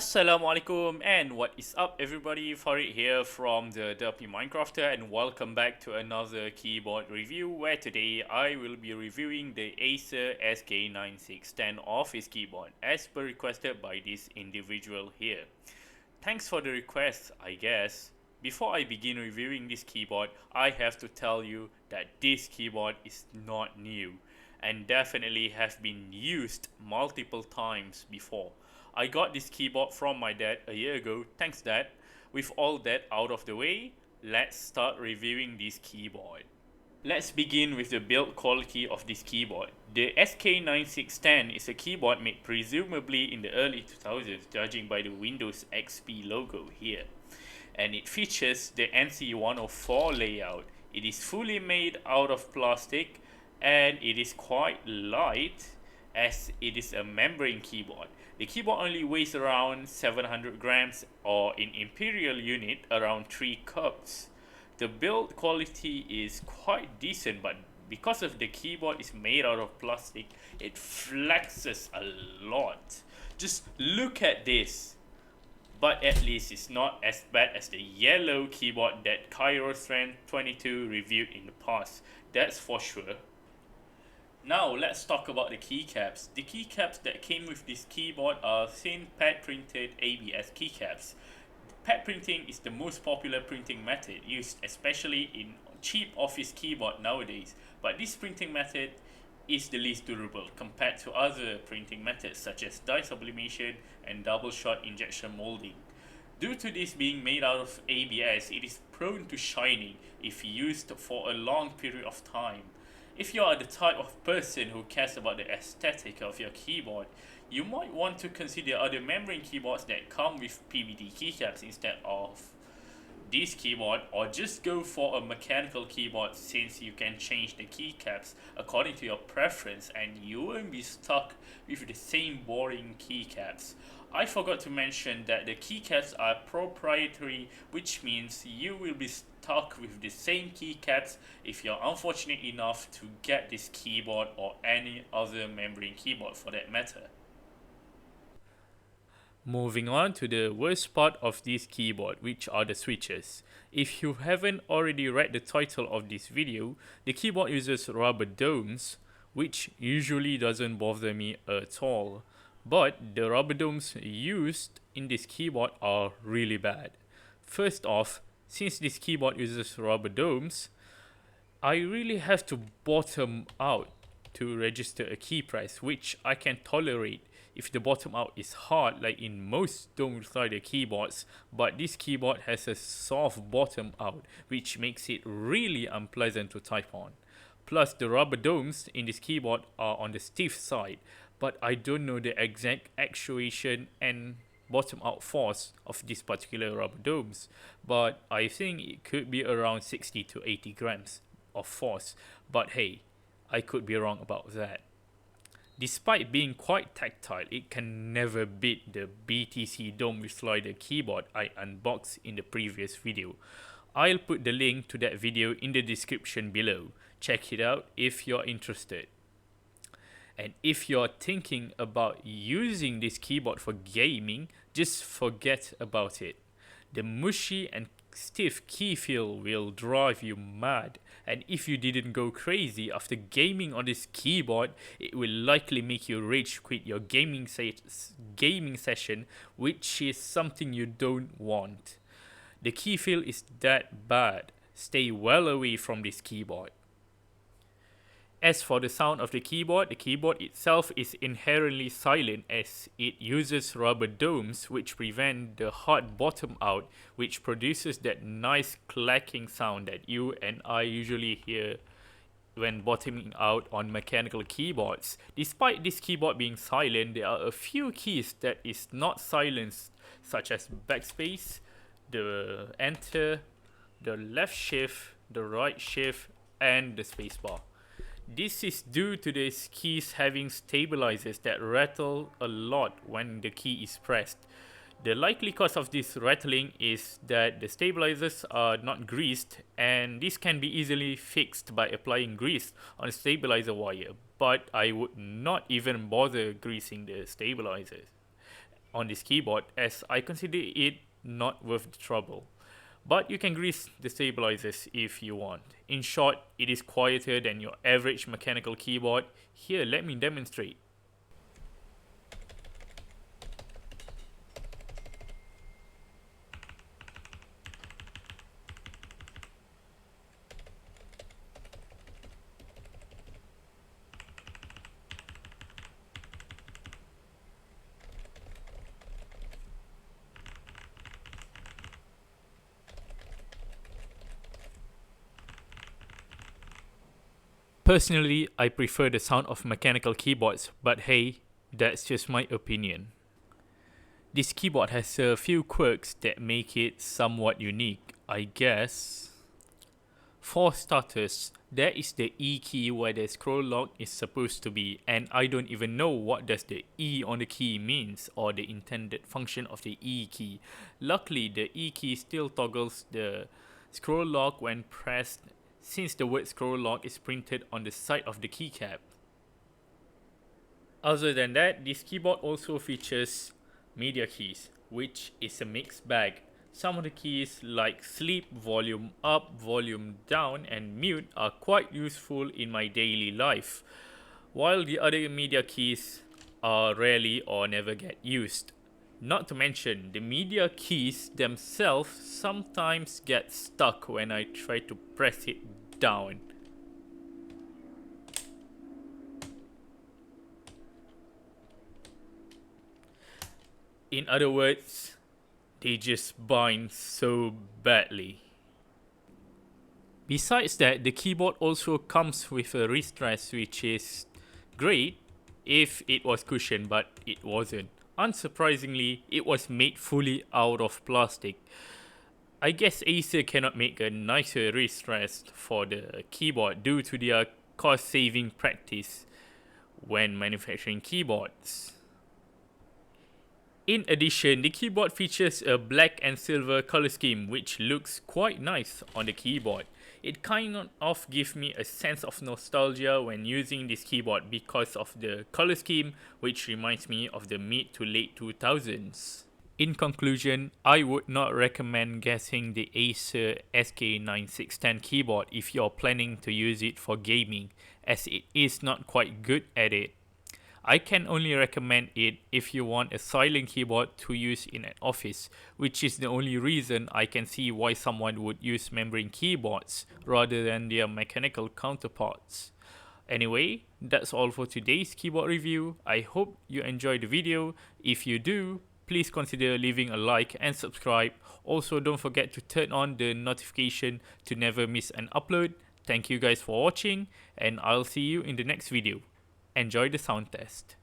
Assalamualaikum and what is up everybody, Farid here from the Derpy Minecrafter and welcome back to another keyboard review where today I will be reviewing the Acer SK-9610 office keyboard as per requested by this individual here. Thanks for the request, I guess. Before I begin reviewing this keyboard, I have to tell you that this keyboard is not new and definitely have been used multiple times before. I got this keyboard from my dad a year ago, thanks dad. With all that out of the way, let's start reviewing this keyboard. Let's begin with the build quality of this keyboard. The SK-9610 is a keyboard made presumably in the early 2000s, judging by the Windows XP logo here. And it features the NC104 layout. It is fully made out of plastic and it is quite light as it is a membrane keyboard. The keyboard only weighs around 700 grams or in imperial unit around 3 cups. The build quality is quite decent, but because of the keyboard is made out of plastic, it flexes a lot. Just look at this. But at least it's not as bad as the yellow keyboard that Cairo Strength 22 reviewed in the past, that's for sure. Now let's talk about the keycaps. The keycaps that came with this keyboard are thin pad printed ABS keycaps. Pad printing is the most popular printing method used especially in cheap office keyboard nowadays, but this printing method is the least durable compared to other printing methods such as dye sublimation and double shot injection molding. Due to this being made out of ABS, it is prone to shining if used for a long period of time. If you are the type of person who cares about the aesthetic of your keyboard, you might want to consider other membrane keyboards that come with PVD keycaps instead of this keyboard, or just go for a mechanical keyboard since you can change the keycaps according to your preference and you won't be stuck with the same boring keycaps. I forgot to mention that the keycaps are proprietary, which means you will be stuck with the same keycaps if you're unfortunate enough to get this keyboard or any other membrane keyboard for that matter. Moving on to the worst part of this keyboard, which are the switches. If you haven't already read the title of this video, the keyboard uses rubber domes, which usually doesn't bother me at all. But the rubber domes used in this keyboard are really bad. First off, since this keyboard uses rubber domes, I really have to bottom out to register a key press, which I can tolerate if the bottom out is hard like in most dome slider keyboards, but this keyboard has a soft bottom out, which makes it really unpleasant to type on. Plus, the rubber domes in this keyboard are on the stiff side, but I don't know the exact actuation and bottom out force of this particular rubber domes, but I think it could be around 60 to 80 grams of force, but hey, I could be wrong about that. Despite being quite tactile, it can never beat the BTC Dome with Slider keyboard I unboxed in the previous video. I'll put the link to that video in the description below. Check it out if you're interested. And if you're thinking about using this keyboard for gaming, just forget about it. The mushy and stiff key feel will drive you mad, and if you didn't go crazy after gaming on this keyboard, it will likely make you rage quit your gaming session, which is something you don't want. The key feel is that bad. Stay well away from this keyboard. As for the sound of the keyboard itself is inherently silent as it uses rubber domes which prevent the hard bottom out, which produces that nice clacking sound that you and I usually hear when bottoming out on mechanical keyboards. Despite this keyboard being silent, there are a few keys that is not silenced, such as backspace, the enter, the left shift, the right shift, and the spacebar. This is due to these keys having stabilizers that rattle a lot when the key is pressed. The likely cause of this rattling is that the stabilizers are not greased, and this can be easily fixed by applying grease on a stabilizer wire, but I would not even bother greasing the stabilizers. on this keyboard, as I consider it not worth the trouble. But you can grease the stabilizers if you want. In short, it is quieter than your average mechanical keyboard. Here, let me demonstrate. Personally, I prefer the sound of mechanical keyboards, but hey, that's just my opinion. This keyboard has a few quirks that make it somewhat unique, I guess. For starters, there is the E key where the scroll lock is supposed to be, and I don't even know what does the E on the key means or the intended function of the E key. Luckily, the E key still toggles the scroll lock when pressed, since the word scroll lock is printed on the side of the keycap. Other than that, this keyboard also features media keys, which is a mixed bag. Some of the keys like sleep, volume up, volume down, and mute are quite useful in my daily life, while the other media keys are rarely or never get used. Not to mention, the media keys themselves sometimes get stuck when I try to press it down. In other words, they just bind so badly. Besides that, the keyboard also comes with a wrist rest, which is great if it was cushioned, but it wasn't. Unsurprisingly, it was made fully out of plastic. I guess Acer cannot make a nicer wrist rest for the keyboard due to their cost-saving practice when manufacturing keyboards. In addition, the keyboard features a black and silver color scheme, which looks quite nice on the keyboard. It kind of gives me a sense of nostalgia when using this keyboard because of the color scheme, which reminds me of the mid to late 2000s. In conclusion, I would not recommend getting the Acer SK-9610 keyboard if you're planning to use it for gaming, as it is not quite good at it. I can only recommend it if you want a silent keyboard to use in an office, which is the only reason I can see why someone would use membrane keyboards rather than their mechanical counterparts. Anyway, that's all for today's keyboard review. I hope you enjoyed the video. If you do, please consider leaving a like and subscribe. Also, don't forget to turn on the notification to never miss an upload. Thank you guys for watching, and I'll see you in the next video. Enjoy the sound test.